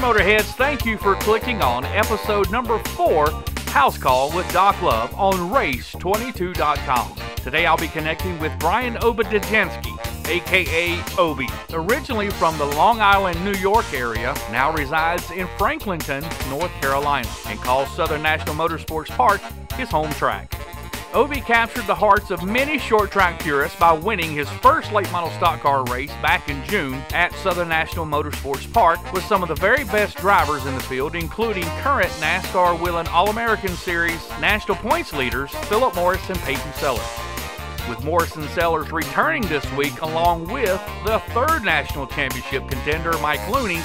Motorheads, thank you for clicking on episode number 4, House Call with Doc Love on Race22.com. Today I'll be connecting with Brian Obiedzenski, a.k.a. Obi. Originally from the Long Island, New York area, now resides in Franklinton, North Carolina, and calls Southern National Motorsports Park his home track. Obi captured the hearts of many short track purists by winning his first late model stock car race back in June at Southern National Motorsports Park with some of the very best drivers in the field, including current NASCAR Whelen All-American Series national points leaders Philip Morris and Peyton Sellers. With Morris and Sellers returning this week along with the third national championship contender Mike Looney,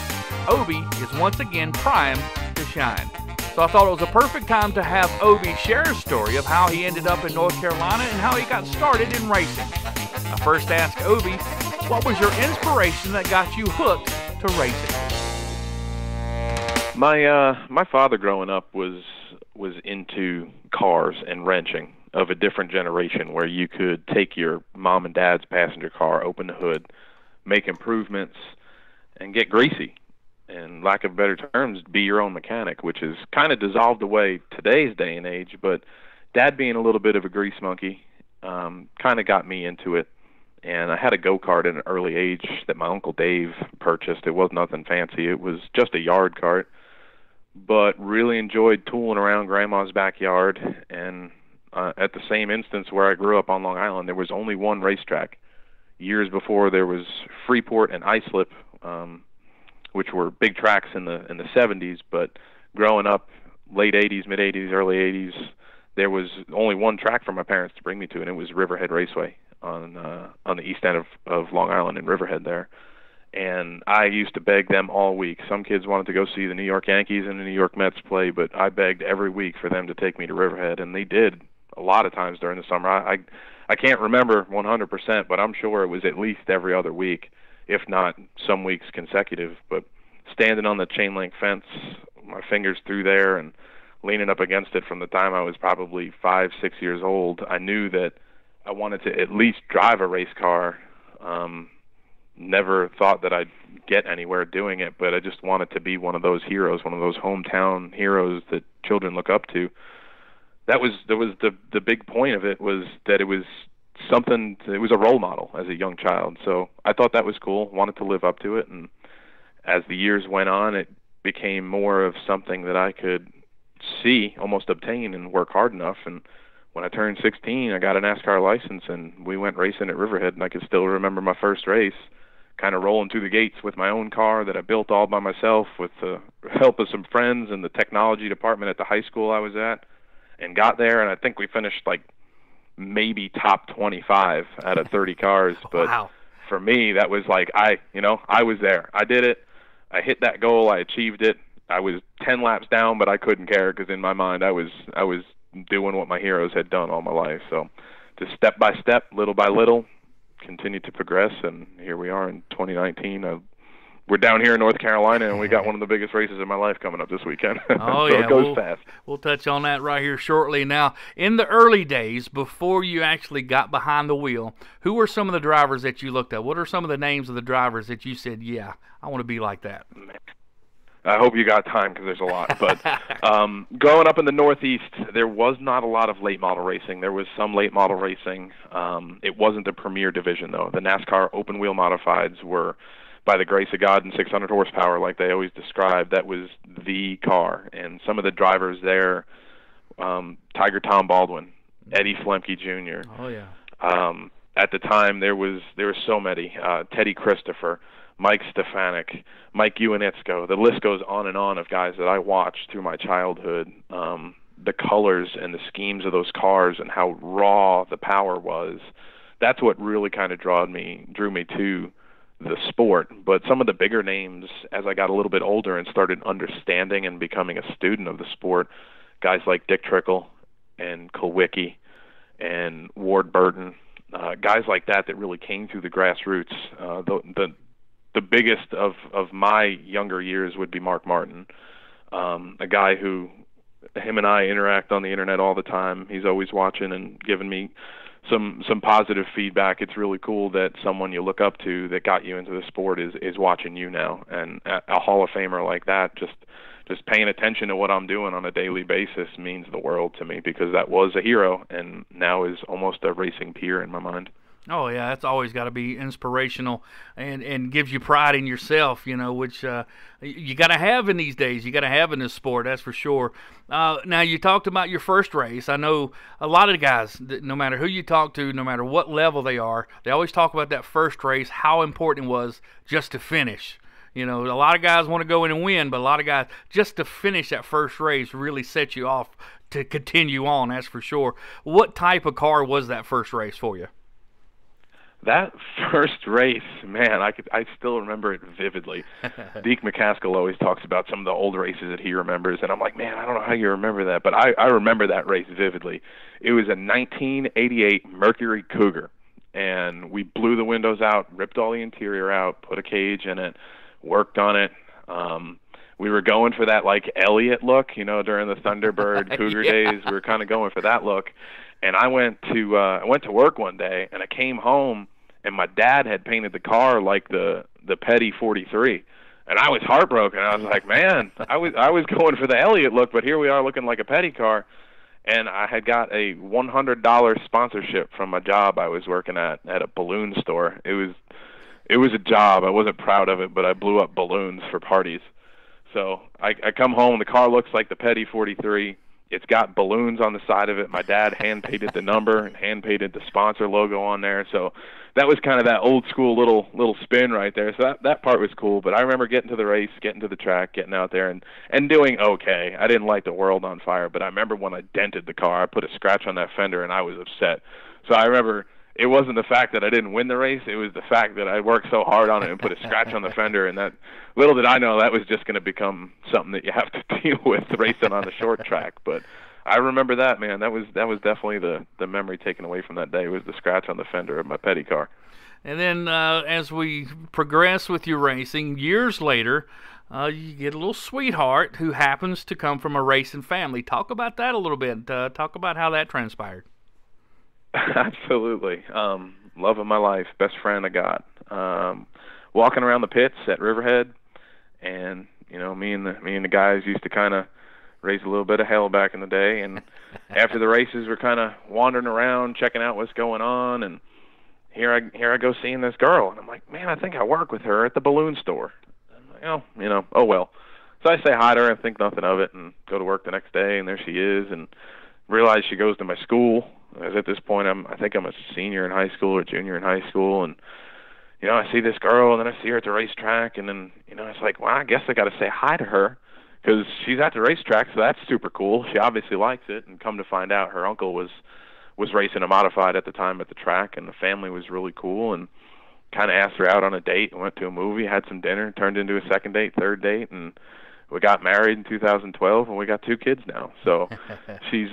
Obi is once again primed to shine. So I thought it was a perfect time to have Obi share his story of how he ended up in North Carolina and how he got started in racing. I first asked Obi, what was your inspiration that got you hooked to racing? My father growing up was into cars and wrenching of a different generation where you could take your mom and dad's passenger car, open the hood, make improvements, and get greasy. And lack of better terms, be your own mechanic, which is kind of dissolved away today's day and age. But Dad being a little bit of a grease monkey kind of got me into it. And I had a go-kart at an early age that my Uncle Dave purchased. It was nothing fancy. It was just a yard cart. But really enjoyed tooling around Grandma's backyard. And at the same instance where I grew up on Long Island, there was only one racetrack. Years before, there was Freeport and Islip, which were big tracks in the 70s, but growing up late 80s, mid 80s, early 80s, there was only one track for my parents to bring me to, and it was Riverhead Raceway on the east end of Long Island in Riverhead there. And I used to beg them all week. Some kids wanted to go see the New York Yankees and the New York Mets play, but I begged every week for them to take me to Riverhead, and they did a lot of times during the summer. I can't remember 100%, but I'm sure it was at least every other week, if not some weeks consecutive. But standing on the chain link fence, my fingers through there and leaning up against it from the time I was probably 5, 6 years old, I knew that I wanted to at least drive a race car. Never thought that I'd get anywhere doing it, but I just wanted to be one of those heroes, one of those hometown heroes that children look up to. That was the big point of it, was that it was something, it was a role model as a young child. So I thought that was cool, wanted to live up to it. And as the years went on, it became more of something that I could see, almost obtain, and work hard enough. And when I turned 16, I got a NASCAR license, and we went racing at Riverhead. And I can still remember my first race, kind of rolling through the gates with my own car that I built all by myself with the help of some friends and the technology department at the high school I was at, and got there. And I think we finished like maybe top 25 out of 30 cars. But wow. For me, that was like, I was there. I did it. I hit that goal. I achieved it. I was 10 laps down, but I couldn't care, because in my mind I was doing what my heroes had done all my life. So just step by step, little by little, continued to progress, and here we are in 2019. We're down here in North Carolina, and we got one of the biggest races of my life coming up this weekend. Oh, so yeah. It goes fast. We'll touch on that right here shortly. Now, in the early days, before you actually got behind the wheel, who were some of the drivers that you looked at? What are some of the names of the drivers that you said, yeah, I want to be like that? I hope you got time, because there's a lot. But growing up in the Northeast, there was not a lot of late model racing. There was some late model racing. It wasn't the premier division, though. The NASCAR open wheel modifieds were, by the grace of God, and 600 horsepower, like they always described. That was the car. And some of the drivers there, Tiger Tom Baldwin, Eddie Flemke Jr. Oh, yeah. At the time, there were so many. Teddy Christopher, Mike Stefanik, Mike Iwanitzko. The list goes on and on of guys that I watched through my childhood. The colors and the schemes of those cars and how raw the power was, that's what really kind of drew me to the sport. But some of the bigger names, as I got a little bit older and started understanding and becoming a student of the sport, guys like Dick Trickle and Kulwicki and Ward Burton, guys like that really came through the grassroots. The biggest of my younger years would be Mark Martin, a guy who, him and I interact on the internet all the time. He's always watching and giving me some positive feedback. It's really cool that someone you look up to that got you into the sport is watching you now, and a Hall of Famer like that just paying attention to what I'm doing on a daily basis means the world to me, because that was a hero and now is almost a racing peer in my mind. Oh yeah, that's always got to be inspirational and gives you pride in yourself, which you got to have in these days. You got to have in this sport, that's for sure. Now you talked about your first race. I know a lot of the guys, no matter who you talk to, no matter what level they are, they always talk about that first race, how important it was just to finish. A lot of guys want to go in and win, but a lot of guys, just to finish that first race really sets you off to continue on, that's for sure. What type of car was that first race for you? That first race, man, I still remember it vividly. Deke McCaskill always talks about some of the old races that he remembers, and I'm like, man, I don't know how you remember that, but I remember that race vividly. It was a 1988 Mercury Cougar, and we blew the windows out, ripped all the interior out, put a cage in it, worked on it. We were going for that like Elliott look, during the Thunderbird Cougar days. We were kind of going for that look. And I went to work one day, and I came home, and my dad had painted the car like the Petty 43, and I was heartbroken. I was like, man, I was going for the Elliott look, but here we are looking like a Petty car. And I had got a $100 sponsorship from a job I was working at a balloon store. It was a job. I wasn't proud of it, but I blew up balloons for parties. So I come home, the car looks like the Petty 43. It's got balloons on the side of it. My dad hand-painted the number and hand-painted the sponsor logo on there. So that was kind of that old-school little spin right there. So that part was cool. But I remember getting to the race, getting to the track, getting out there, and doing okay. I didn't light the world on fire, but I remember when I dented the car, I put a scratch on that fender, and I was upset. So I remember it wasn't the fact that I didn't win the race. It was the fact that I worked so hard on it and put a scratch on the fender, and that little did I know that was just going to become something that you have to deal with racing on the short track. But I remember that, man. That was definitely the memory taken away from that day, was the scratch on the fender of my Petty car. And then as we progress with your racing, years later, you get a little sweetheart who happens to come from a racing family. Talk about that a little bit. Talk about how that transpired. Absolutely. Love of my life, best friend I got. Walking around the pits at Riverhead, and me and the guys used to kind of raise a little bit of hell back in the day. And after the races, we're kind of wandering around, checking out what's going on. And here I go seeing this girl, and I'm like, man, I think I work with her at the balloon store. I'm like, oh well. So I say hi to her and think nothing of it, and go to work the next day, and there she is, and realize she goes to my school. As at this point, I think I'm a senior in high school or junior in high school, and I see this girl, and then I see her at the racetrack, and then it's like, well, I guess I got to say hi to her because she's at the racetrack, so that's super cool. She obviously likes it, and come to find out, her uncle was racing a modified at the time at the track, and the family was really cool, and kind of asked her out on a date, went to a movie, had some dinner, turned into a second date, third date, and we got married in 2012, and we got 2 kids now. So she's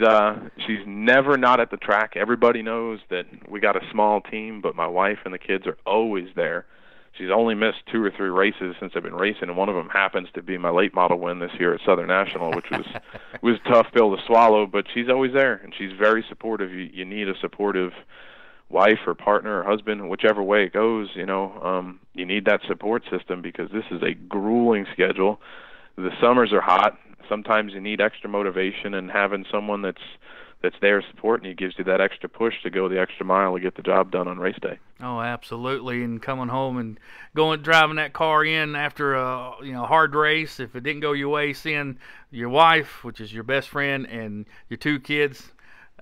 never not at the track. Everybody knows that we got a small team, but my wife and the kids are always there. She's only missed 2 or 3 races since I've been racing, and one of them happens to be my late model win this year at Southern National, which was a tough pill to swallow, but she's always there, and she's very supportive. You need a supportive wife or partner or husband, whichever way it goes. You need that support system, because this is a grueling schedule. The summers are hot. Sometimes you need extra motivation, and having someone that's there supporting you gives you that extra push to go the extra mile to get the job done on race day. Oh, absolutely. And coming home and driving that car in after a hard race, if it didn't go your way, seeing your wife, which is your best friend, and your 2 kids,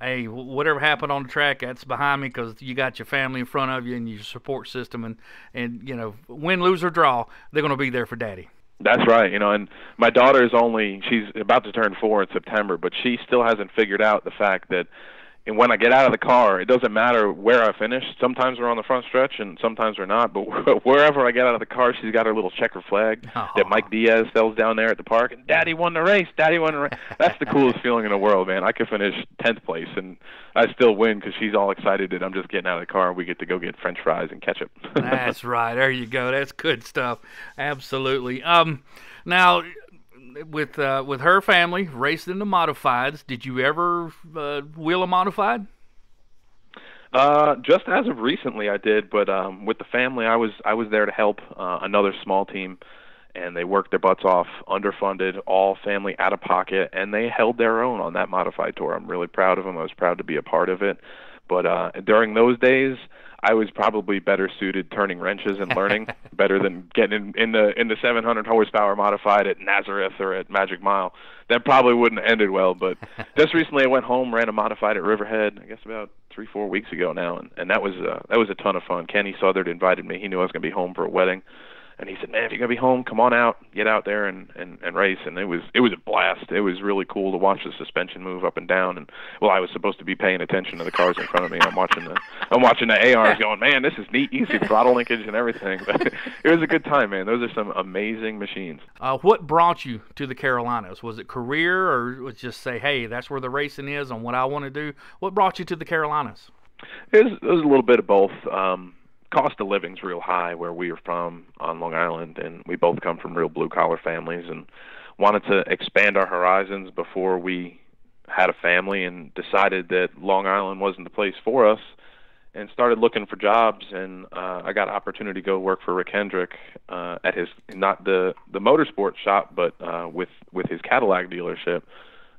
hey, whatever happened on the track, that's behind me, because you got your family in front of you and your support system, and win, lose, or draw, they're going to be there for Daddy. That's right, and my daughter she's about to turn 4 in September, but she still hasn't figured out the fact that when I get out of the car, it doesn't matter where I finish. Sometimes we're on the front stretch, and sometimes we're not, but wherever I get out of the car, she's got her little checker flag that Mike Diaz sells down there at the park, and Daddy won the race, Daddy won the race. That's the coolest feeling in the world, man. I could finish 10th place, and I still win because she's all excited that I'm just getting out of the car, and we get to go get French fries and ketchup. That's right. There you go. That's good stuff. Absolutely. Now, with her family racing in the modifieds, did you ever wheel a modified? Just as of recently, I did, but with the family, I was there to help another small team, and they worked their butts off, underfunded, all family out of pocket, and they held their own on that modified tour. I'm really proud of them. I was proud to be a part of it. But during those days, I was probably better suited turning wrenches and learning better than getting in the 700 horsepower modified at Nazareth or at Magic Mile. That probably wouldn't have ended well. But just recently, I went home, ran a modified at Riverhead, I guess about 3-4 weeks ago now, and that was a ton of fun. Kenny Southern invited me. He knew I was going to be home for a wedding. And he said, "Man, if you're gonna be home, come on out, get out there and race." And it was a blast. It was really cool to watch the suspension move up and down. And I was supposed to be paying attention to the cars in front of me. I'm watching the ARs, going, "Man, this is neat. Easy throttle linkage and everything." But it was a good time, man. Those are some amazing machines. What brought you to the Carolinas? Was it career, or was it just say, "Hey, that's where the racing is, on what I want to do"? What brought you to the Carolinas? It was a little bit of both. Cost of living's real high where we are from on Long Island, and we both come from real blue-collar families and wanted to expand our horizons before we had a family, and decided that Long Island wasn't the place for us, and started looking for jobs. And I got an opportunity to go work for Rick Hendrick at his, not the motorsports shop, but with his Cadillac dealership.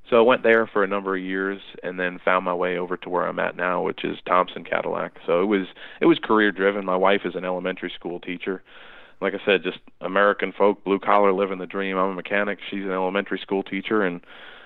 So I went there for a number of years, and then found my way over to where I'm at now, which is Thompson Cadillac. So it was career driven. My wife is an elementary school teacher. Like I said, just American folk, blue collar, living the dream. I'm a mechanic. She's an elementary school teacher, and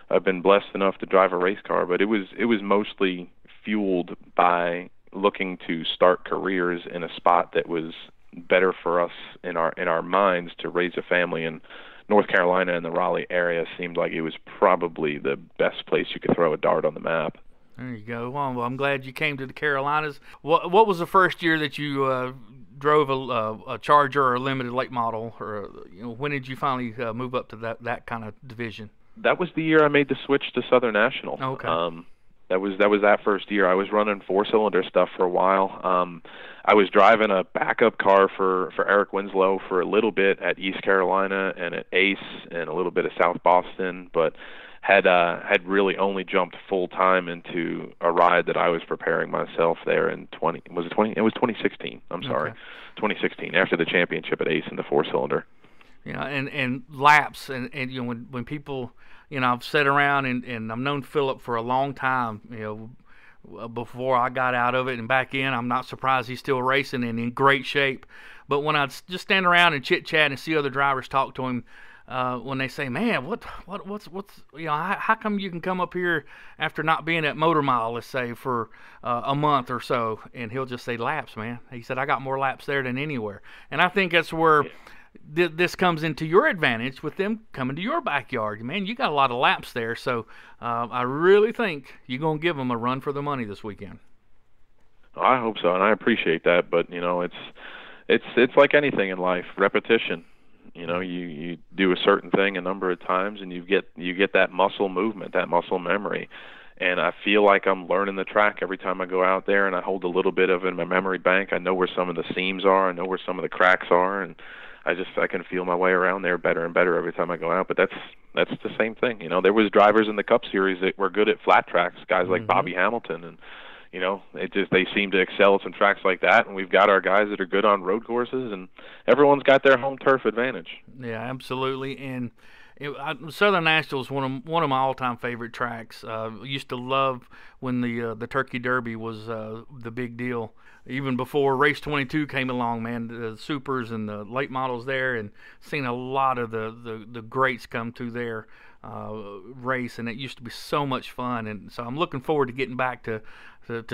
I've been blessed enough to drive a race car. But it was mostly fueled by looking to start careers in a spot that was better for us in our minds to raise a family. And North Carolina and the Raleigh area seemed like it was probably the best place you could throw a dart on the map. There you go. Well, I'm glad you came to the Carolinas. What was the first year that you drove a Charger or a limited late model, or when did you finally move up to that kind of division? That was the year I made the switch to Southern National. Okay. That was that first year. I was running 4-cylinder stuff for a while. I was driving a backup car for Eric Winslow for a little bit at East Carolina and at Ace and a little bit of South Boston, but had really only jumped full time into a ride that I was preparing myself there in 2016. I'm sorry, 2016 after the championship at Ace in the 4-cylinder. Yeah, and laps and when people, I've sat around and I've known Philip for a long time, before I got out of it and back in. I'm not surprised he's still racing and in great shape. But when I just stand around and chit chat and see other drivers talk to him, when they say, "Man, what's how come you can come up here after not being at Motor Mile, let's say, for a month or so?" And he'll just say, "Laps, man." He said, "I got more laps there than anywhere." And I think that's where this comes into your advantage with them coming to your backyard. Man, you got a lot of laps there, so I really think you're going to give them a run for the money this weekend. I hope so, and I appreciate that. But it's like anything in life, repetition. You do a certain thing a number of times, and you get that muscle movement, that muscle memory. And I feel like I'm learning the track every time I go out there, and I hold a little bit of it in my memory bank. I know where some of the seams are. I know where some of the cracks are, and I can feel my way around there better and better every time I go out. But that's the same thing. There was drivers in the Cup Series that were good at flat tracks, guys like Bobby Hamilton, and they seem to excel at some tracks like that. And we've got our guys that are good on road courses, and everyone's got their home turf advantage. Yeah, absolutely. And Southern National is one of my all-time favorite tracks. Used to love when the Turkey Derby was the big deal. Even before Race 22 came along, man, the supers and the late models there, and seen a lot of the greats come through their race, and it used to be so much fun. And so I'm looking forward to getting back to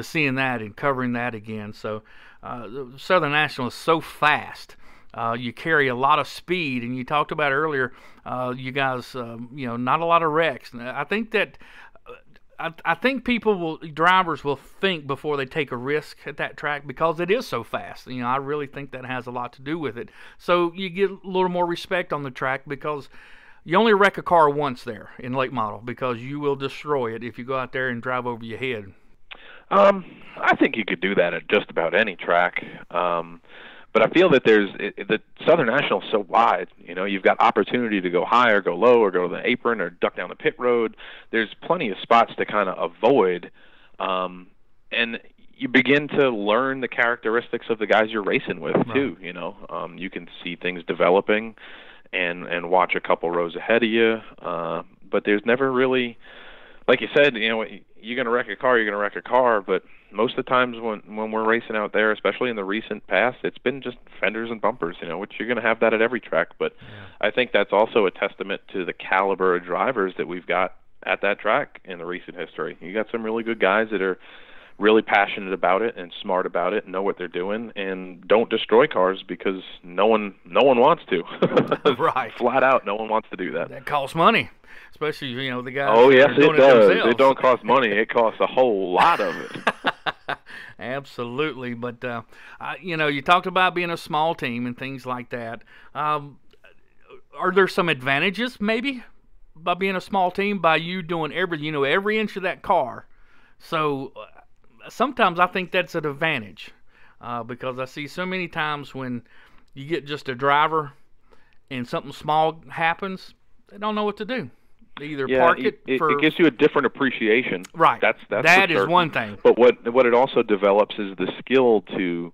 seeing that and covering that again. So Southern National is so fast. You carry a lot of speed, and you talked about earlier, you guys, not a lot of wrecks. I think that drivers will think before they take a risk at that track because it is so fast. I really think that has a lot to do with it. So you get a little more respect on the track because you only wreck a car once there in late model, because you will destroy it if you go out there and drive over your head. I think you could do that at just about any track. But I feel that the Southern National is so wide. You've got opportunity to go high or go low or go to the apron or duck down the pit road. There's plenty of spots to kind of avoid. And, you begin to learn the characteristics of the guys you're racing with too. You know, you can see things developing, and watch a couple rows ahead of you. But there's never really, like you said, you know, you're gonna wreck a car, you're gonna wreck a car. But most of the times when we're racing out there, especially in the recent past, it's been just fenders and bumpers. You know, which you're gonna have that at every track. But I think that's also a testament to the caliber of drivers that we've got at that track in the recent history. You got some really good guys that are really passionate about it and smart about it, know what they're doing, and don't destroy cars because no one wants to. Right. Flat out, no one wants to do that. That costs money, especially, you know, the guys. Oh yes, that are doing it does. themselves. It don't cost money. It costs a whole lot of it. Absolutely, but you know, you talked about being a small team and things like that. Are there some advantages maybe by being a small team, by you doing every inch of that car? So sometimes I think that's an advantage, because I see so many times when you get just a driver and something small happens, they don't know what to do. They either park it. It gives you a different appreciation. Right. That is one thing. But what it also develops is the skill to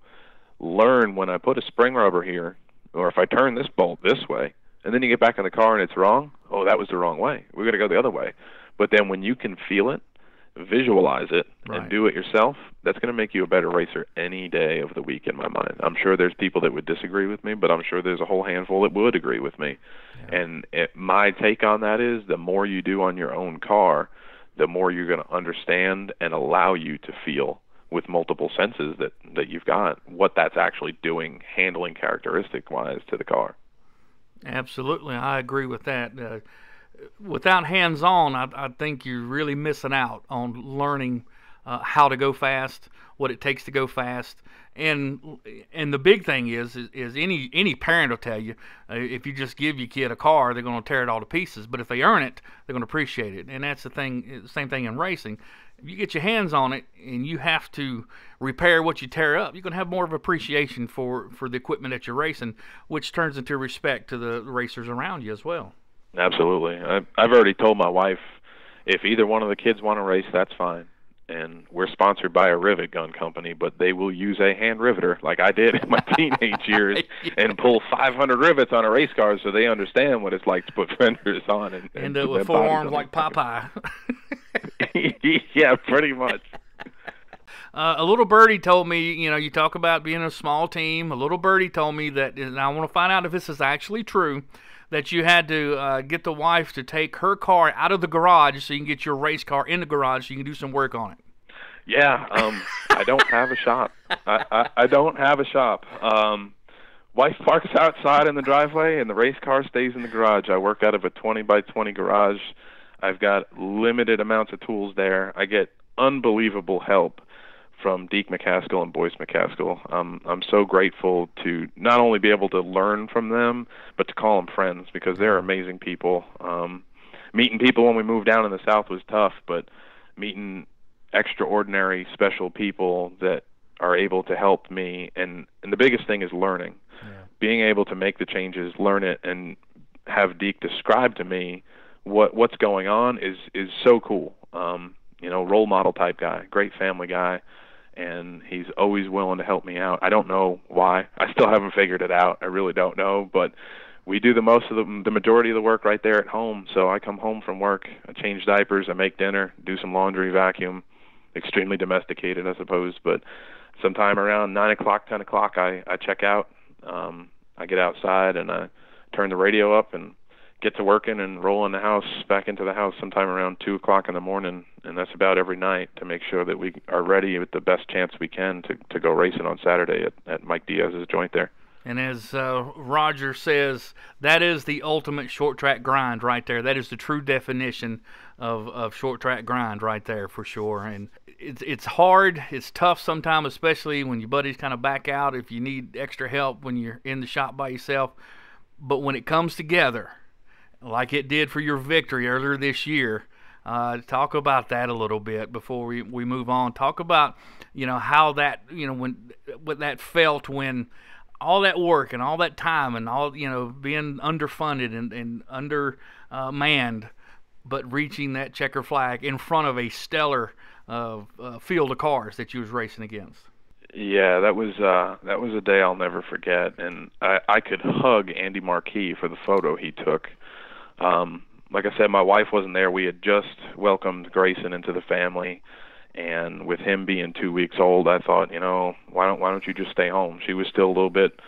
learn when I put a spring rubber here, or if I turn this bolt this way, and then you get back in the car and it's wrong. Oh, that was the wrong way. We're going to go the other way. But then when you can feel it, visualize it, and do it yourself, that's going to make you a better racer any day of the week in my mind. I'm sure there's people that would disagree with me, but I'm sure there's a whole handful that would agree with me. Yeah. And my take on that is the more you do on your own car, the more you're going to understand and allow you to feel with multiple senses that you've got what that's actually doing, handling characteristic-wise to the car. Absolutely, I agree with that. Without hands-on, I think you're really missing out on learning how to go fast, what it takes to go fast, and the big thing is any parent will tell you, if you just give your kid a car, they're going to tear it all to pieces. But if they earn it, they're going to appreciate it, and that's the thing. Same thing in racing. If you get your hands on it and you have to repair what you tear up, you're going to have more of appreciation for the equipment that you're racing, which turns into respect to the racers around you as well. Absolutely. I've already told my wife, if either one of the kids want to race, that's fine. And we're sponsored by a rivet gun company, but they will use a hand riveter like I did in my teenage years and pull 500 rivets on a race car so they understand what it's like to put fenders on. And with four arms like Popeye. Yeah, pretty much. A little birdie told me, you know, you talk about being a small team. A little birdie told me that, and I want to find out if this is actually true, that you had to get the wife to take her car out of the garage so you can get your race car in the garage so you can do some work on it. Yeah, I don't have a shop. I don't have a shop. Wife parks outside in the driveway, and the race car stays in the garage. I work out of a 20-by-20 garage. I've got limited amounts of tools there. I get unbelievable help from Deke McCaskill and Boyce McCaskill. I'm so grateful to not only be able to learn from them, but to call them friends, because they're amazing people. Meeting people when we moved down in the South was tough, but meeting extraordinary, special people that are able to help me, and the biggest thing is learning. Yeah. Being able to make the changes, learn it, and have Deke describe to me what's going on is so cool. You know, role model type guy, great family guy, and he's always willing to help me out. I don't know why. I still haven't figured it out. I really don't know, but we do the majority of the work right there at home. So I come home from work, I change diapers, I make dinner, do some laundry, vacuum. Extremely domesticated, I suppose, but sometime around 9 o'clock, 10 o'clock, I check out. I get outside and I turn the radio up and get to working and roll in the house, back into the house sometime around 2 o'clock in the morning, and that's about every night to make sure that we are ready with the best chance we can to go racing on Saturday at Mike Diaz's joint there. And as Roger says, that is the ultimate short track grind right there. That is the true definition of short track grind right there for sure. And it's hard, it's tough sometimes, especially when your buddies kind of back out if you need extra help when you're in the shop by yourself. But when it comes together, like it did for your victory earlier this year, talk about that a little bit before we move on. Talk about, you know, how that, you know, what that felt when all that work and all that time and all, you know, being underfunded and undermanned, but reaching that checker flag in front of a stellar field of cars that you was racing against. Yeah, that was a day I'll never forget, and I could hug Andy Marquis for the photo he took. Like I said, my wife wasn't there. We had just welcomed Grayson into the family, and with him being 2 weeks old, I thought, why don't you just stay home? She was still a little bit,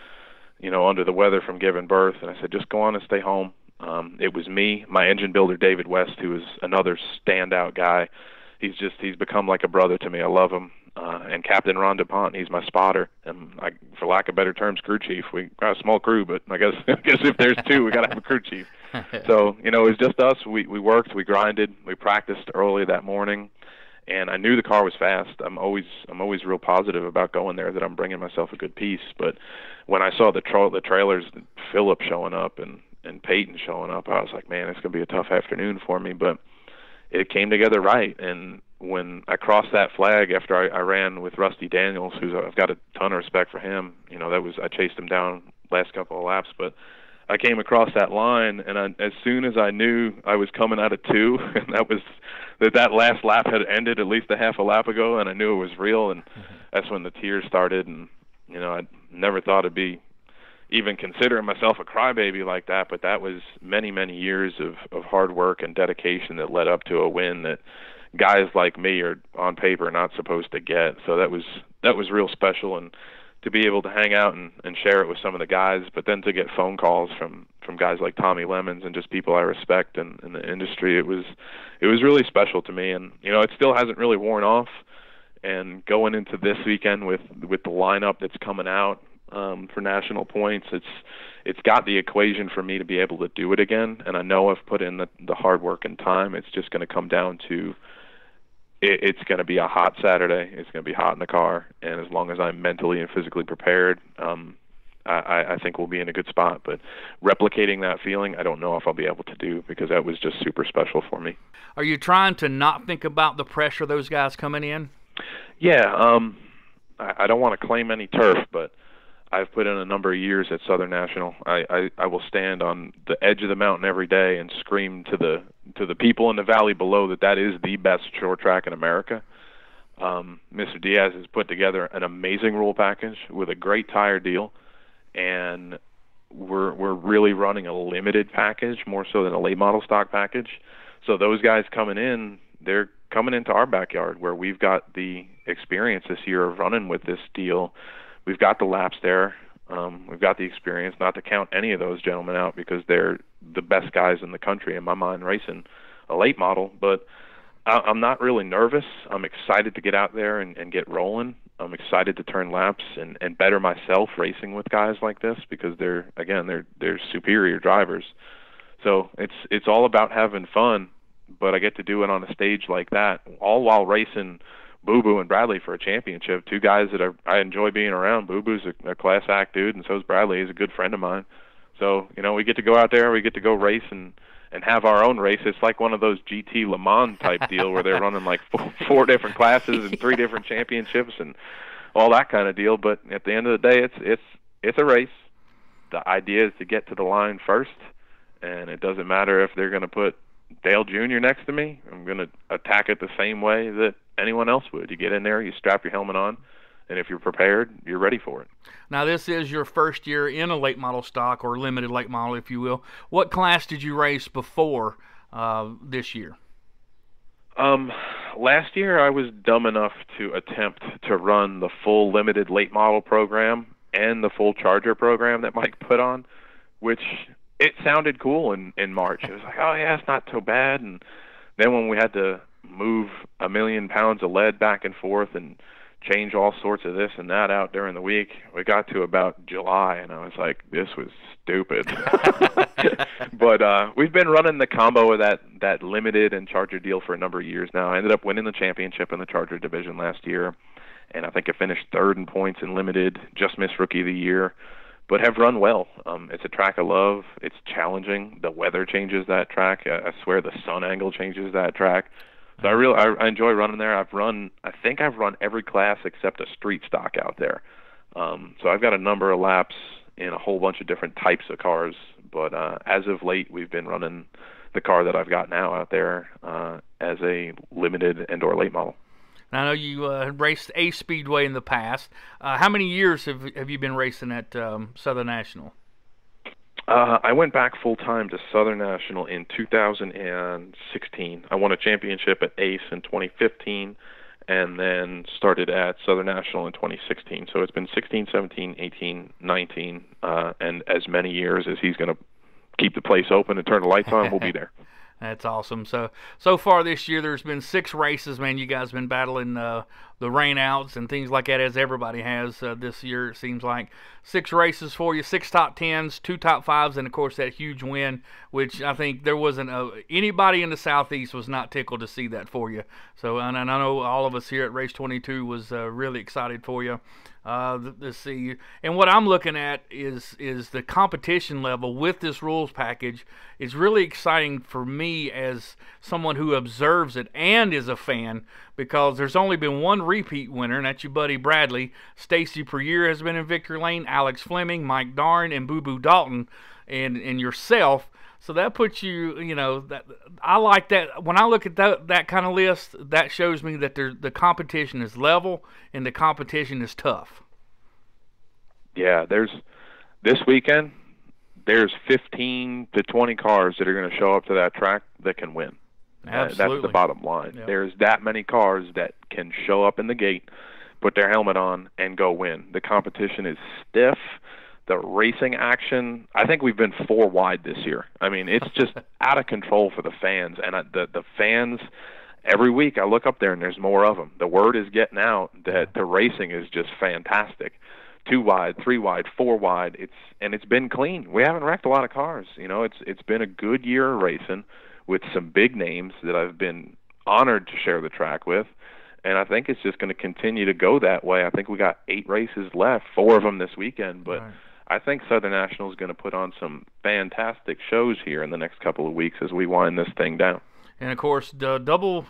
under the weather from giving birth, and I said, just go on and stay home. It was me, my engine builder David West, who is another standout guy. He's become like a brother to me. I love him. And Captain Ron DuPont, he's my spotter, and for lack of better terms, crew chief. We got a small crew, but I guess if there's two, we got to have a crew chief. So it was just us. We worked, we grinded, we practiced early that morning, and I knew the car was fast. I'm always real positive about going there, that I'm bringing myself a good piece. But when I saw the trailers, Phillip showing up and Peyton showing up, I was like, man, it's gonna be a tough afternoon for me. But it came together right, and when I crossed that flag after I ran with Rusty Daniels, I've got a ton of respect for him. I chased him down last couple of laps, but I came across that line, and as soon as I knew I was coming out of 2, and that last lap had ended at least a half a lap ago, and I knew it was real, and that's when the tears started. And I never thought I'd be even considering myself a crybaby like that, but that was many, many years of hard work and dedication that led up to a win that guys like me are on paper not supposed to get. So that was real special, and to be able to hang out and share it with some of the guys, but then to get phone calls from guys like Tommy Lemons and just people I respect in the industry, it was really special to me. And it still hasn't really worn off, and going into this weekend with the lineup that's coming out for national points, it's got the equation for me to be able to do it again. And I know I've put in the hard work and time. It's just going to come down to it's going to be a hot Saturday. It's going to be hot in the car, and as long as I'm mentally and physically prepared, I think we'll be in a good spot. But replicating that feeling, I don't know if I'll be able to do, because that was just super special for me. Are you trying to not think about the pressure of those guys coming in? Yeah, I don't want to claim any turf, but I've put in a number of years at Southern National. I will stand on the edge of the mountain every day and scream to the people in the valley below that is the best short track in America. Mr. Diaz has put together an amazing rule package with a great tire deal, and we're really running a limited package more so than a late model stock package. So those guys coming in, they're coming into our backyard where we've got the experience this year of running with this deal. We've got the laps there. We've got the experience, not to count any of those gentlemen out, because they're the best guys in the country in my mind racing a late model. But I'm not really nervous. I'm excited to get out there and get rolling. I'm excited to turn laps and better myself racing with guys like this, because they're superior drivers. So it's all about having fun, but I get to do it on a stage like that, all while racing Boo Boo and Bradley for a championship. Two guys that I enjoy being around. Boo Boo's a class act dude, and so is Bradley. He's a good friend of mine. So, we get to go out there, we get to go race and have our own race. It's like one of those GT Le Mans type deal where they're running like four different classes and 3 different championships and all that kind of deal. But at the end of the day, it's a race. The idea is to get to the line first, and it doesn't matter if they're going to put Dale Jr. next to me. I'm going to attack it the same way that anyone else would. You get in there, you strap your helmet on, and if you're prepared, you're ready for it. Now, this is your first year in a late model stock, or limited late model, if you will. What class did you race before this year? Last year, I was dumb enough to attempt to run the full limited late model program and the full Charger program that Mike put on, which it sounded cool in March. It was like, oh, yeah, it's not so bad. And then when we had to move 1 million pounds of lead back and forth and change all sorts of this and that out during the week, we got to about July, and I was like, this was stupid. But we've been running the combo of that limited and Charger deal for a number of years now. I ended up winning the championship in the Charger division last year, and I think I finished 3rd in points in limited, just missed Rookie of the Year, but have run well. It's a track I love. It's challenging. The weather changes that track. I swear the sun angle changes that track. So I enjoy running there. I think I've run every class except a street stock out there. So I've got a number of laps in a whole bunch of different types of cars. But as of late, we've been running the car that I've got now out there as a limited and/or late model. I know you raced a Speedway in the past. How many years have you been racing at Southern National? I went back full-time to Southern National in 2016. I won a championship at Ace in 2015, and then started at Southern National in 2016. So it's been 16, 17, 18, 19, and as many years as he's going to keep the place open and turn the lights on, we'll be there. That's awesome. So far this year, there's been 6 races. Man, you guys have been battling the rainouts and things like that, as everybody has this year. It seems like 6 races for you, 6 top 10s, 2 top 5s, and of course that huge win, which I think there wasn't anybody in the Southeast was not tickled to see that for you. So, and I know all of us here at Race 22 was really excited for you. Let's see, and what I'm looking at is the competition level with this rules package. It's really exciting for me as someone who observes it and is a fan, because there's only been one repeat winner, and that's your buddy Bradley. Stacy Perrier has been in victory lane, Alex Fleming, Mike Darn, and Boo Boo Dalton, and yourself. So that puts you, that I like that. When I look at that kind of list, that shows me that the competition is level and the competition is tough. Yeah, this weekend, there's 15 to 20 cars that are going to show up to that track that can win. Absolutely. That's the bottom line. Yep. There's that many cars that can show up in the gate, put their helmet on, and go win. The competition is stiff. The racing action, I think we've been 4 wide this year. I mean, it's just out of control for the fans. And the fans, every week I look up there and there's more of them. The word is getting out that the racing is just fantastic. 2 wide, 3 wide, 4 wide. It's been clean. We haven't wrecked a lot of cars. It's been a good year of racing with some big names that I've been honored to share the track with. And I think it's just going to continue to go that way. I think we got 8 races left, 4 of them this weekend, but right. I think Southern National is going to put on some fantastic shows here in the next couple of weeks as we wind this thing down. And of course, the double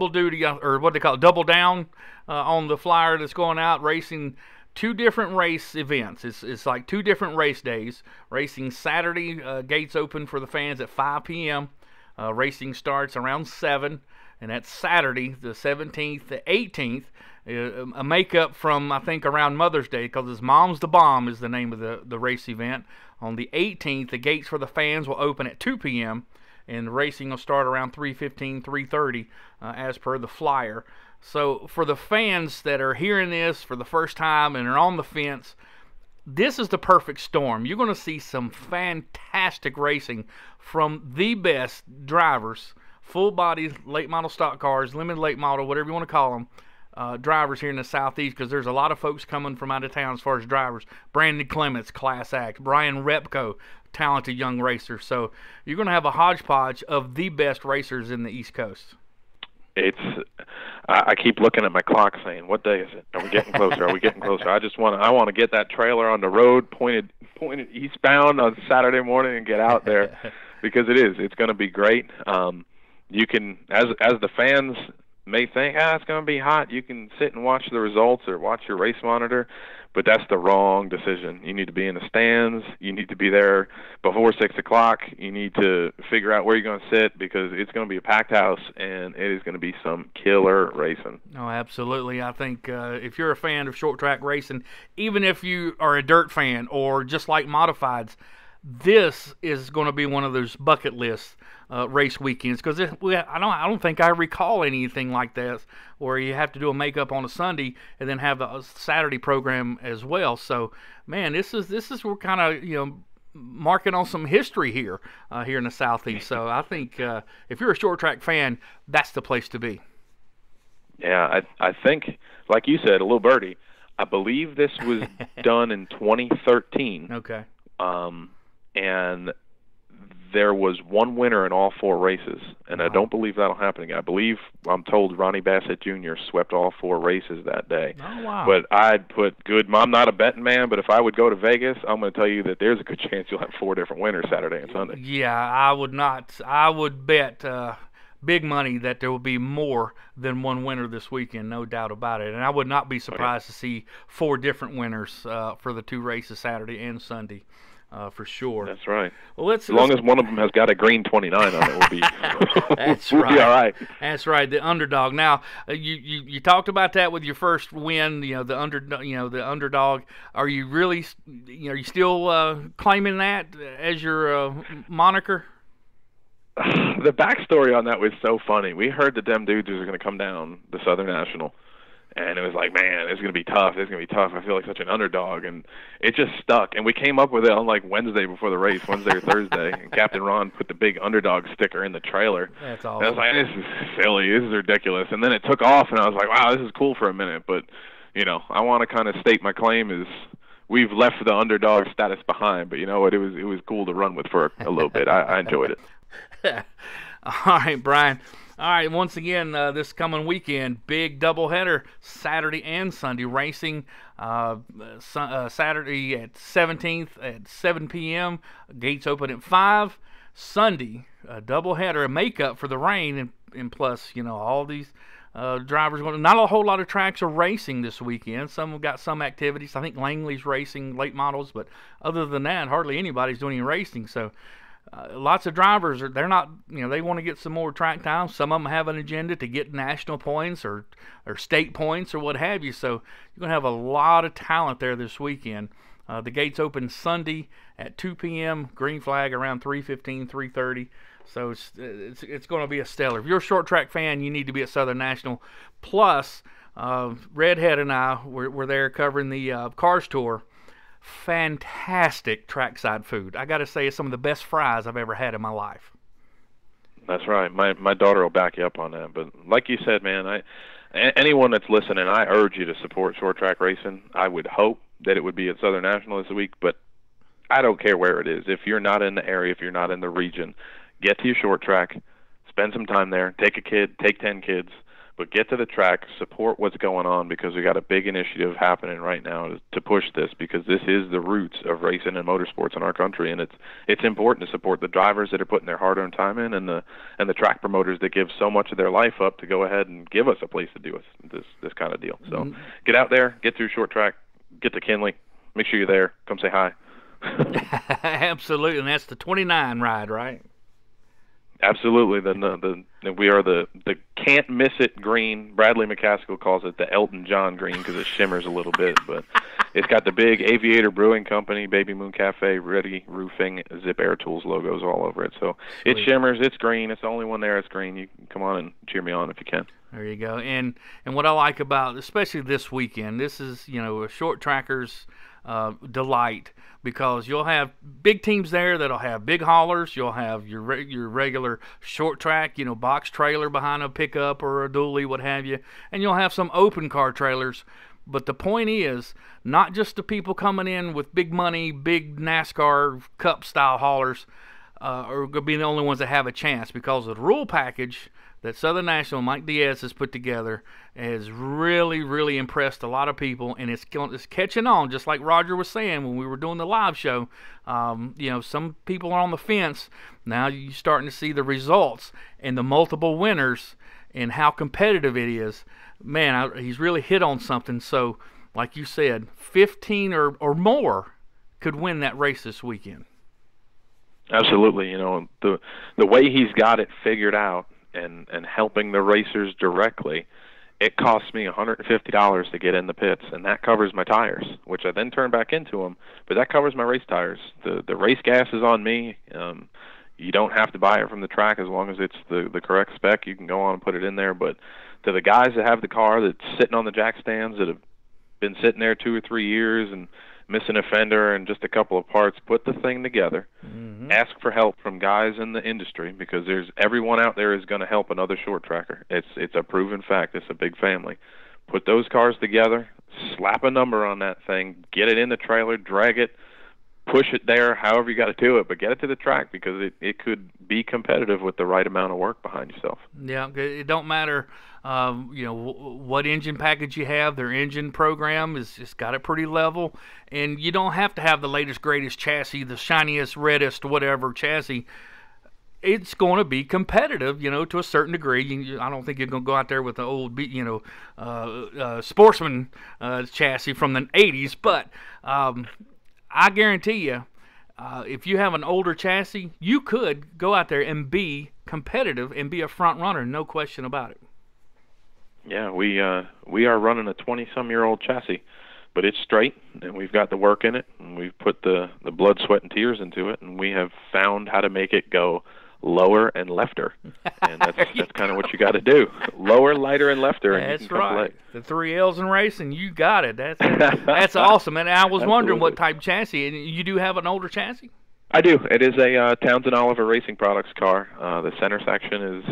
duty, or what they call it, double down on the flyer that's going out, racing 2 different race events. It's like 2 different race days. Racing Saturday, gates open for the fans at 5 p.m. Racing starts around 7, and that's Saturday, the 17th, the 18th. A makeup from, I think, around Mother's Day, because it's Mom's the Bomb is the name of the race event. On the 18th, the gates for the fans will open at 2 p.m., and the racing will start around 3:15, 3:30, as per the flyer. So for the fans that are hearing this for the first time and are on the fence, this is the perfect storm. You're going to see some fantastic racing from the best drivers, full body, late model stock cars, limited late model, whatever you want to call them, drivers here in the Southeast, because there's a lot of folks coming from out of town as far as drivers. Brandon Clements, Class Act. Brian Repko, talented young racer. So you're going to have a hodgepodge of the best racers in the East Coast. I keep looking at my clock saying, what day is it? Are we getting closer? Are we getting closer? I want to get that trailer on the road pointed eastbound on Saturday morning and get out there, because it's going to be great. You can, as the fans may think, it's going to be hot, you can sit and watch the results or watch your race monitor, but that's the wrong decision. You need to be in the stands. You need to be there before 6 o'clock. You need to figure out where you're going to sit, because it's going to be a packed house, and it is going to be some killer racing. Oh, absolutely. I think if you're a fan of short track racing, even if you are a dirt fan or just like modifieds, this is going to be one of those bucket list race weekends, because I don't think I recall anything like this where you have to do a makeup on a Sunday and then have a Saturday program as well. So, man, this is we're kind of marking on some history here in the Southeast. So I think if you're a short track fan, that's the place to be. Yeah, I think, like you said, a little birdie, I believe this was done in 2013. Okay. And there was one winner in all 4 races, and wow. I don't believe that'll happen again. I'm told Ronnie Bassett Jr. swept all 4 races that day. Oh, wow. But I'd put I'm not a betting man, but if I would go to Vegas, I'm going to tell you that there's a good chance you'll have 4 different winners Saturday and Sunday. Yeah, I would not. I would bet big money that there will be more than one winner this weekend, no doubt about it. And I would not be surprised to see 4 different winners for the 2 races, Saturday and Sunday. for sure. That's right. Well, as long as one of them has got a green 29 on it, we'll be That's we'll right. be all right. That's right. The Underdog. Now, you talked about that with your first win. The Underdog. Are you really? Are you still claiming that as your moniker? The backstory on that was so funny. We heard that them dudes was going to come down the Southern National. And it was like, man, it's going to be tough. It's going to be tough. I feel like such an underdog. And it just stuck. And we came up with it on like Wednesday before the race, Wednesday or Thursday. And Captain Ron put the big underdog sticker in the trailer. That's awesome. And I was like, this is silly. This is ridiculous. And then it took off, and I was like, wow, this is cool for a minute. But, I want to kind of state my claim is we've left the underdog status behind. But you know what? It was cool to run with for a little bit. I enjoyed it. All right, Brian. All right, once again, this coming weekend, big doubleheader, Saturday and Sunday racing. Saturday at 17th at 7 p.m. Gates open at 5. Sunday, a doubleheader, a makeup for the rain, and plus, all these drivers. Not a whole lot of tracks are racing this weekend. Some have got some activities. I think Langley's racing late models, but other than that, hardly anybody's doing any racing. So. Lots of drivers they're not they want to get some more track time. Some of them have an agenda to get national points or state points or what have you. So you're going to have a lot of talent there this weekend. The gates open Sunday at 2 p.m. Green flag around 3:15, 3:30. So it's going to be a stellar. If you're a short track fan, you need to be at Southern National. Plus, Redhead and I were there covering the Cars Tour. Fantastic trackside food. I got to say, it's some of the best fries I've ever had in my life. That's right. My daughter will back you up on that. But like you said, man, anyone that's listening, I urge you to support short track racing. I would hope that it would be at Southern National this week, but I don't care where it is. If you're not in the area, if you're not in the region, get to your short track, spend some time there, take a kid, take 10 kids, but get to the track, support what's going on, because we got a big initiative happening right now to push this, because this is the roots of racing and motorsports in our country, and it's important to support the drivers that are putting their hard-earned time in, and the track promoters that give so much of their life up to go ahead and give us a place to do this kind of deal. So get out there, get through short track, get to Kinley, make sure you're there, come say hi. Absolutely, and that's the 29 ride, right? Absolutely. We are the can't miss it green. Bradley McCaskill calls it the Elton John green because it shimmers a little bit, but it's got the big Aviator Brewing Company, Baby Moon Cafe, Ready Roofing, Zip Air Tools logos all over it. So Sweet. It shimmers. It's green. It's the only one there. It's green. You can come on and cheer me on if you can. There you go. And what I like about, especially this weekend, this is a short tracker's delight, because you'll have big teams there that'll have big haulers. You'll have your regular short track, box trailer behind a pickup or a dually, what have you, and you'll have some open car trailers. But the point is, not just the people coming in with big money, big NASCAR Cup style haulers are going to be the only ones that have a chance, because of the rule package that Southern National, Mike Diaz, has put together has really, really impressed a lot of people, and it's catching on, just like Roger was saying when we were doing the live show. Some people are on the fence. Now you're starting to see the results and the multiple winners and how competitive it is. Man, he's really hit on something. So, like you said, 15 or more could win that race this weekend. Absolutely. The way he's got it figured out, and helping the racers directly, it costs me $150 to get in the pits, and that covers my tires, which I then turn back into them, but that covers my race tires. The race gas is on me. You don't have to buy it from the track as long as it's the correct spec. You can go on and put it in there, but to the guys that have the car that's sitting on the jack stands that have been sitting there 2 or 3 years and missing a fender and just a couple of parts, put the thing together. Mm-hmm. Ask for help from guys in the industry, because everyone out there is going to help another short tracker. It's a proven fact. It's a big family. Put those cars together, slap a number on that thing, get it in the trailer, drag it, push it there, however you got to do it, but get it to the track, because it could be competitive with the right amount of work behind yourself. Yeah, it don't matter what engine package you have. Their engine program is just got it pretty level, and you don't have to have the latest, greatest chassis, the shiniest, reddest, whatever chassis. It's going to be competitive, to a certain degree. I don't think you're going to go out there with the old, sportsman chassis from the 80s, but I guarantee you, if you have an older chassis, you could go out there and be competitive and be a front runner, no question about it. Yeah, we are running a 20-some-year-old chassis, but it's straight, and we've got the work in it, and we've put the blood, sweat, and tears into it, and we have found how to make it go lower and lefter, and that's kind of what you got to do. Lower, lighter, and lefter, and that's you can right. The 3 L's in racing, you got it. That's awesome. And I was wondering what type chassis, and you do have an older chassis? I do. It is a Townsend Oliver Racing Products car. The center section is,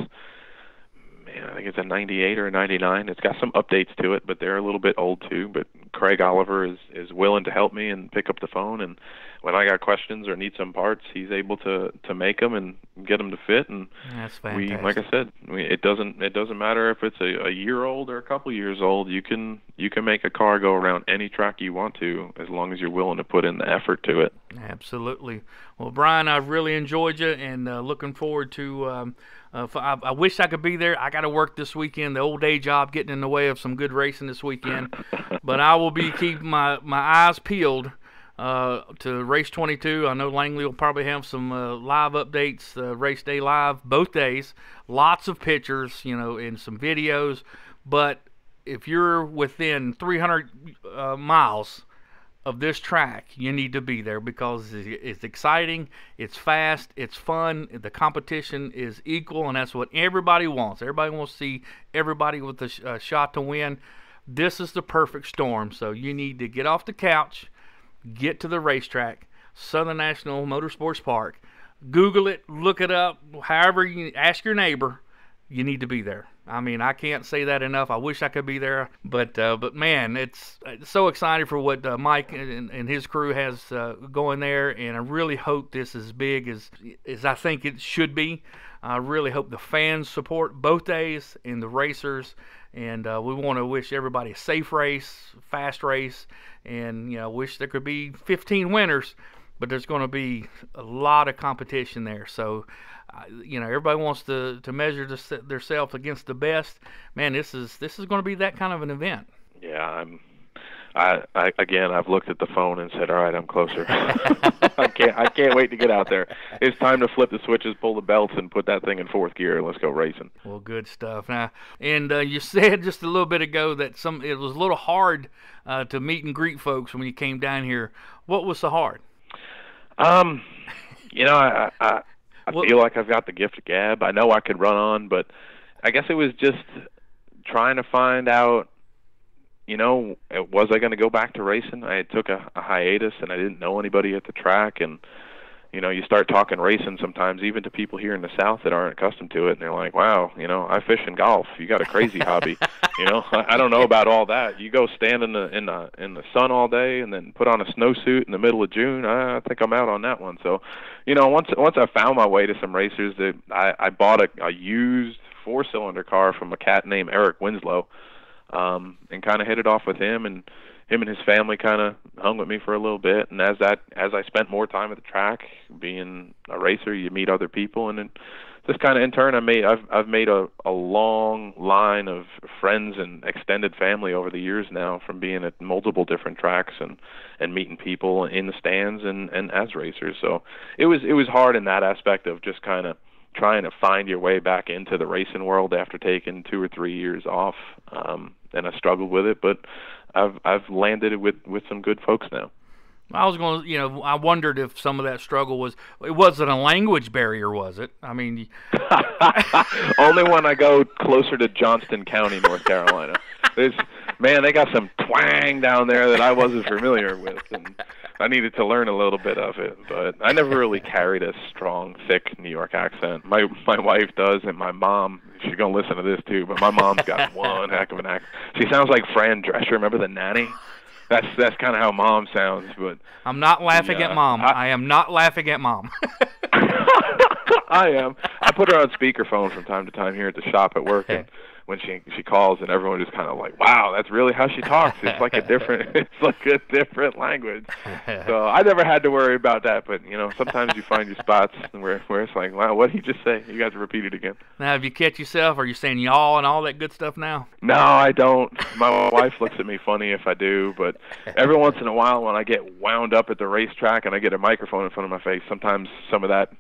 I think it's a 98 or a 99. It's got some updates to it, but they're a little bit old too. But Craig Oliver is willing to help me and pick up the phone, and when I got questions or need some parts, he's able to make them and get them to fit. And that's fantastic. Like I said, it doesn't matter if it's a year old or a couple years old. You can make a car go around any track you want to, as long as you're willing to put in the effort to it. Absolutely. Well, Brian, I've really enjoyed you, and looking forward to. I wish I could be there. I got to work this weekend. The old day job getting in the way of some good racing this weekend. But I will be keeping my eyes peeled to Race 22. I know Langley will probably have some live updates, Race Day Live, both days. Lots of pictures, and some videos. But if you're within 300 miles of this track, you need to be there, because it's exciting, it's fast, it's fun, the competition is equal, and that's what everybody wants. Everybody wants to see everybody with a shot to win. This is the perfect storm, so you need to get off the couch, get to the racetrack, Southern National Motorsports Park. Google it, look it up, however you ask your neighbor. You need to be there. I mean, I can't say that enough. I wish I could be there, but man, it's so excited for what Mike and his crew has going there, and I really hope this is as big as I think it should be. I really hope the fans support both days and the racers, and we want to wish everybody a safe race, fast race, and wish there could be 15 winners, but there's going to be a lot of competition there. So, everybody wants to measure themselves against the best. Man, this is going to be that kind of an event. Yeah, I've looked at the phone and said, all right, I'm closer. I can't wait to get out there. It's time to flip the switches, pull the belts, and put that thing in fourth gear, and let's go racing. Well, good stuff. Now, and you said just a little bit ago that it was a little hard to meet and greet folks when you came down here. What was so hard? I feel like I've got the gift of gab. I know I could run on, but I guess it was just trying to find out, was I going to go back to racing? I took a hiatus, and I didn't know anybody at the track. And, you start talking racing sometimes, even to people here in the South that aren't accustomed to it, and they're like, wow, I fish and golf. You got a crazy hobby. I don't know about all that. You go stand in the sun all day and then put on a snowsuit in the middle of June. I think I'm out on that one. So, once I found my way to some racers, that I bought a used 4-cylinder car from a cat named Eric Winslow, and kind of hit it off with him, and him and his family kind of hung with me for a little bit. And as I spent more time at the track, being a racer, you meet other people, and then just kind of in turn, I've made a long line of friends and extended family over the years now, from being at multiple different tracks and meeting people in the stands and as racers. So it was hard in that aspect of just kind of trying to find your way back into the racing world after taking 2 or 3 years off, and I struggled with it, but I've landed it with some good folks now. I was going to, I wondered if some of that struggle it wasn't a language barrier, was it? I mean, only when I go closer to Johnston County, North Carolina. They got some twang down there that I wasn't familiar with, and I needed to learn a little bit of it. But I never really carried a strong, thick New York accent. My wife does, and my mom, she's going to listen to this too, but my mom's got one heck of an accent. She sounds like Fran Drescher. Remember the nanny? That's kind of how Mom sounds. But I'm not laughing at Mom. I am not laughing at Mom. I am. I put her on speakerphone from time to time here at the shop at work, and when she calls, and everyone just kind of like, wow, that's really how she talks. It's like a different language. So I never had to worry about that. But sometimes you find your spots where it's like, wow, what did he just say? You guys repeat it again. Now, have you catch yourself? Are you saying y'all and all that good stuff now? No, I don't. My wife looks at me funny if I do, but every once in a while when I get wound up at the racetrack and I get a microphone in front of my face, sometimes some of that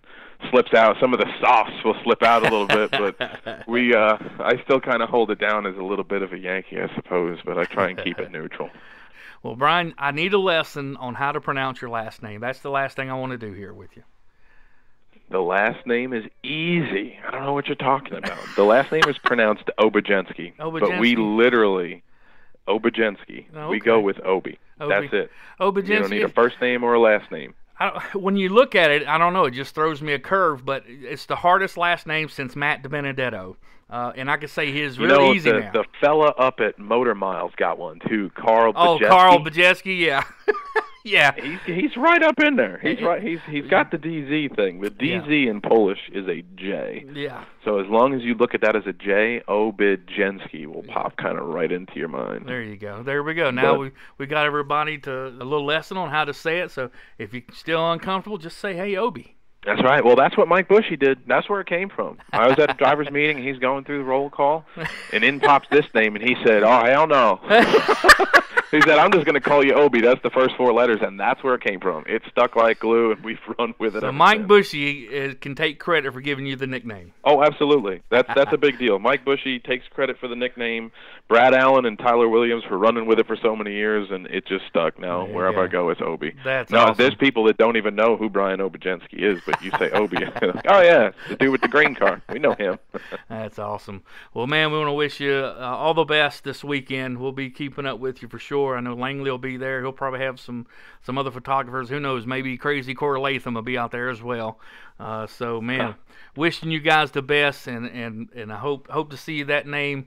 slips out. Some of the softs will slip out a little bit, but I still kind of hold it down as a little bit of a Yankee, I suppose, but I try and keep it neutral. Well, Brian, I need a lesson on how to pronounce your last name. That's the last thing I want to do here with you. The last name is easy. I don't know what you're talking about. The last name is pronounced Obiedzenski, but we literally, Obiedzenski, we go with Obi. That's it. Obiedzenski. You don't need a first name or a last name. When you look at it, I don't know, it just throws me a curve, but it's the hardest last name since Matt DiBenedetto. And I could say his real easy now. The fella up at Motor Miles got one, too, Carl Obiedzenski. Oh, Carl Obiedzenski, yeah. Yeah. He's right up in there. He's right. He's got the DZ thing. The DZ in Polish is a J. Yeah. So as long as you look at that as a J, Obiedzenski will pop kind of right into your mind. There you go. There we go. Now we got everybody to a little lesson on how to say it. So if you're still uncomfortable, just say, hey, Obi. That's right. Well, that's what Mike Bushy did. That's where it came from. I was at a driver's meeting, and he's going through the roll call, and in pops this name, and he said, oh, hell no. He said, I'm just going to call you Obi. That's the first 4 letters, and that's where it came from. It stuck like glue, and we've run with it. So Mike Bushy can take credit for giving you the nickname. Oh, absolutely. That's a big deal. Mike Bushy takes credit for the nickname. Brad Allen and Tyler Williams were running with it for so many years, and it just stuck. Now, wherever I go, it's Obi. That's awesome. There's people that don't even know who Brian Obiedzenski is, but you say Obi. Oh, yeah, the dude with the green car. We know him. That's awesome. Well, man, we want to wish you all the best this weekend. We'll be keeping up with you for sure. I know Langley will be there. He'll probably have some other photographers. Who knows? Maybe Crazy Corey Latham will be out there as well. So, man, wishing you guys the best, and I hope to see that name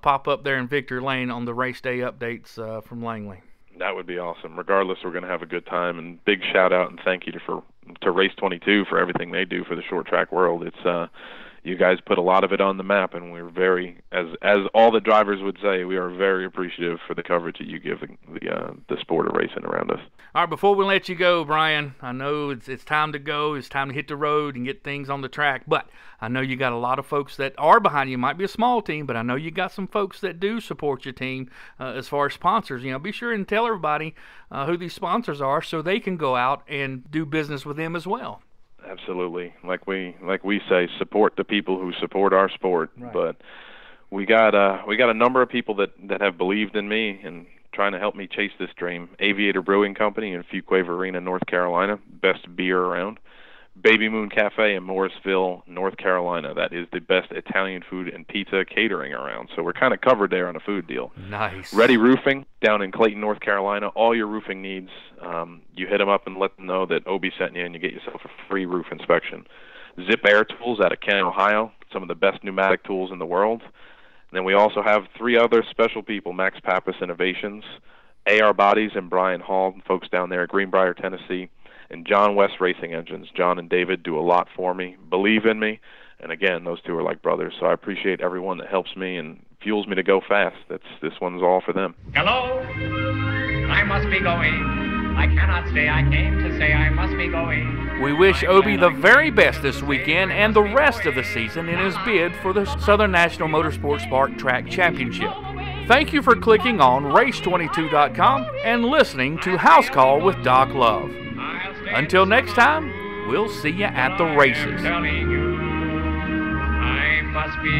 pop up there in Victory Lane on the race day updates from Langley. That would be awesome. Regardless, we're going to have a good time, and big shout out and thank you to Race 22 for everything they do for the short track world. It's you guys put a lot of it on the map, and we're very, as all the drivers would say, we are very appreciative for the coverage that you give the sport of racing around us. All right, before we let you go, Brian, I know it's time to go. It's time to hit the road and get things on the track, but I know you got a lot of folks that are behind you. It might be a small team, but I know you got some folks that do support your team as far as sponsors. Be sure and tell everybody who these sponsors are so they can go out and do business with them as well. Absolutely. Like we say, support the people who support our sport. Right. But we got a number of people that have believed in me and trying to help me chase this dream. Aviator Brewing Company in Fuquay-Varina, North Carolina, best beer around. Baby Moon Cafe in Morrisville, North Carolina. That is the best Italian food and pizza catering around. So we're kind of covered there on a food deal. Nice. Ready Roofing down in Clayton, North Carolina. All your roofing needs, you hit them up and let them know that Obi sent you, and you get yourself a free roof inspection. Zip Air Tools out of Canton, Ohio. Some of the best pneumatic tools in the world. And then we also have 3 other special people, Max Pappas Innovations, AR Bodies and Brian Hall, folks down there at Greenbrier, Tennessee, and John West Racing Engines. John and David do a lot for me, believe in me, and again, those 2 are like brothers. So I appreciate everyone that helps me and fuels me to go fast. This one's all for them. Hello, I must be going. I cannot stay. I came to say I must be going. We wish Obi the very best this weekend and the rest of the season in his bid for the Southern National Motorsports Park Track Championship. Thank you for clicking on Race22.com and listening to House Call with Doc Love. Until next time, we'll see you at the races. I'm telling you, I must be